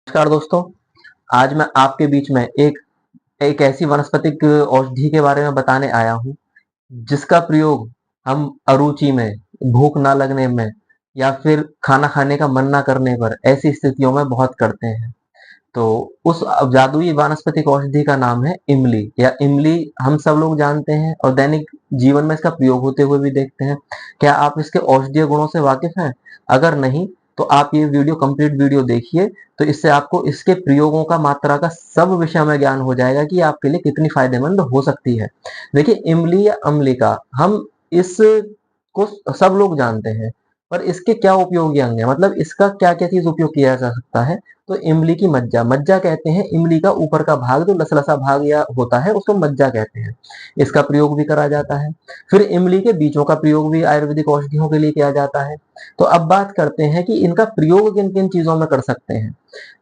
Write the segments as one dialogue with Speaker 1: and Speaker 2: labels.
Speaker 1: नमस्कार दोस्तों। आज मैं आपके बीच में एक एक ऐसी वनस्पतिक औषधि के बारे में बताने आया हूँ जिसका प्रयोग हम अरुचि में, भूख ना लगने में या फिर खाना खाने का मन ना करने पर ऐसी स्थितियों में बहुत करते हैं। तो उस जादुई वानस्पतिक औषधि का नाम है इमली या इमली। हम सब लोग जानते हैं और दैनिक जीवन में इसका प्रयोग होते हुए भी देखते हैं। क्या आप इसके औषधीय गुणों से वाकिफ हैं? अगर नहीं तो आप ये वीडियो कंप्लीट वीडियो देखिए, तो इससे आपको इसके प्रयोगों का मात्रा का सब विषय में ज्ञान हो जाएगा कि आपके लिए कितनी फायदेमंद हो सकती है। देखिए, इमली या अम्लिका, हम इस को सब लोग जानते हैं, पर इसके क्या उपयोगी अंग है, मतलब इसका क्या क्या चीज उपयोग किया जा सकता है। तो इमली की मज्जा, मज्जा कहते हैं इमली का ऊपर का भाग, जो लसलसा भाग या होता है उसको मज्जा कहते हैं। इसका प्रयोग भी करा जाता है। फिर इमली के बीजों का प्रयोग भी आयुर्वेदिक औषधियों के लिए किया जाता है। तो अब बात करते हैं कि इनका प्रयोग किन किन चीजों में कर सकते हैं।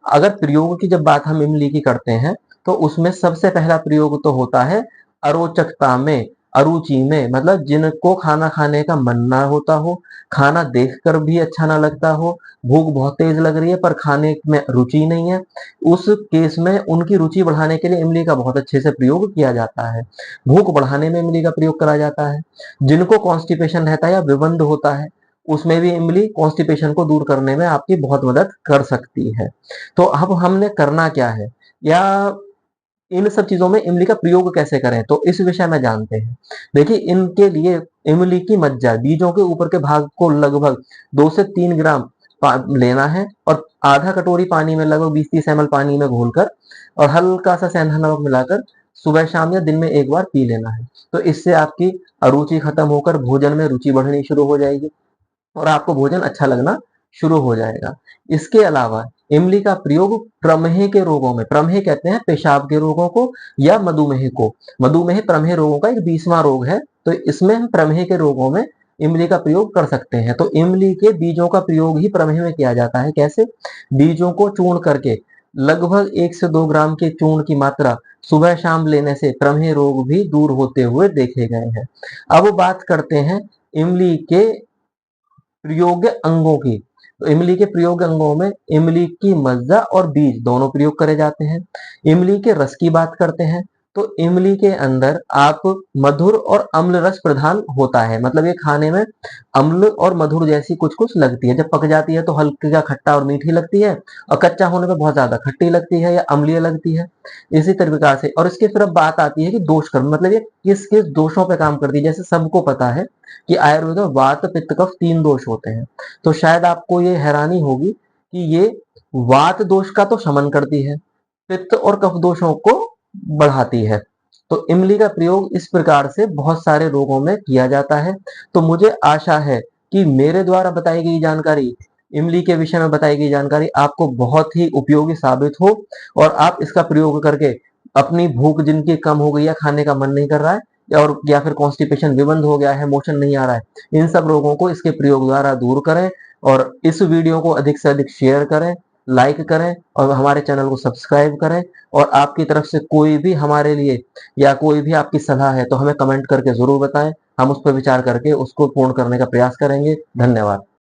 Speaker 1: अगर प्रयोग की जब बात हम इमली की करते हैं तो उसमें सबसे पहला प्रयोग तो होता है अरोचकता में, अरुचि में, मतलब जिनको खाना खाने का मन ना होता हो, खाना देखकर भी अच्छा ना लगता हो, भूख बहुत तेज लग रही है पर खाने में रुचि नहीं है, उस केस में उनकी रुचि बढ़ाने के लिए इमली का बहुत अच्छे से प्रयोग किया जाता है। भूख बढ़ाने में इमली का प्रयोग करा जाता है। जिनको कॉन्स्टिपेशन रहता है या विबंध होता है, उसमें भी इमली कॉन्स्टिपेशन को दूर करने में आपकी बहुत मदद कर सकती है। तो अब हमने करना क्या है, या इन सब चीजों में इमली का प्रयोग कैसे करें, तो इस विषय में जानते हैं। देखिए, इनके लिए इमली की मज्जा, बीजों के ऊपर के भाग को लगभग 2 से 3 ग्राम लेना है और आधा कटोरी पानी में, लगभग 20-30 ml पानी में घोलकर और हल्का सा सेंधा नमक मिलाकर सुबह शाम या दिन में एक बार पी लेना है। तो इससे आपकी अरुचि खत्म होकर भोजन में रुचि बढ़नी शुरू हो जाएगी और आपको भोजन अच्छा लगना शुरू हो जाएगा। इसके अलावा इमली का प्रयोग प्रमेह के रोगों में, प्रमेह कहते हैं पेशाब के रोगों को, या मधुमेह को, मधुमेह प्रमेह रोगों का एक 20वां रोग है, तो इसमें हम प्रमेह के रोगों में इमली का प्रयोग कर सकते हैं। तो इमली के बीजों का प्रयोग ही प्रमेह में किया जाता है। कैसे? बीजों को चूर्ण करके लगभग 1 से 2 ग्राम के चूर्ण की मात्रा सुबह शाम लेने से प्रमेह रोग भी दूर होते हुए देखे गए हैं। अब बात करते हैं इमली के प्रयोग्य अंगों की। तो इमली के प्रयोग अंगों में इमली की मज्जा और बीज दोनों प्रयोग करे जाते हैं। इमली के रस की बात करते हैं तो इमली के अंदर आप मधुर और अम्ल रस प्रधान होता है, मतलब ये खाने में अम्ल और मधुर जैसी कुछ कुछ लगती है। जब पक जाती है तो हल्की का खट्टा और मीठी लगती है, और कच्चा होने पर बहुत ज्यादा खट्टी लगती है या अम्लीय लगती है। इसी तरीके से, और इसकी फिर अब बात आती है कि दोष कर्म, मतलब ये किस किस दोषों पे काम करती है। जैसे सबको पता है कि आयुर्वेद में वात पित्त कफ 3 दोष होते हैं, तो शायद आपको ये हैरानी होगी कि ये वात दोष का तो शमन करती है, पित्त और कफ दोषों को बढ़ाती है। तो इमली का प्रयोग इस प्रकार से बहुत सारे रोगों में किया जाता है। तो मुझे आशा है कि मेरे द्वारा बताई गई जानकारी, इमली के विषय में बताई गई जानकारी आपको बहुत ही उपयोगी साबित हो और आप इसका प्रयोग करके अपनी भूख जिनकी कम हो गई है, खाने का मन नहीं कर रहा है, और या फिर कॉन्स्टिपेशन विबंध हो गया है, मोशन नहीं आ रहा है, इन सब रोगों को इसके प्रयोग द्वारा दूर करें। और इस वीडियो को अधिक से अधिक शेयर करें, लाइक करें और हमारे चैनल को सब्सक्राइब करें। और आपकी तरफ से कोई भी हमारे लिए या कोई भी आपकी सलाह है तो हमें कमेंट करके जरूर बताएं, हम उस पर विचार करके उसको पूर्ण करने का प्रयास करेंगे। धन्यवाद।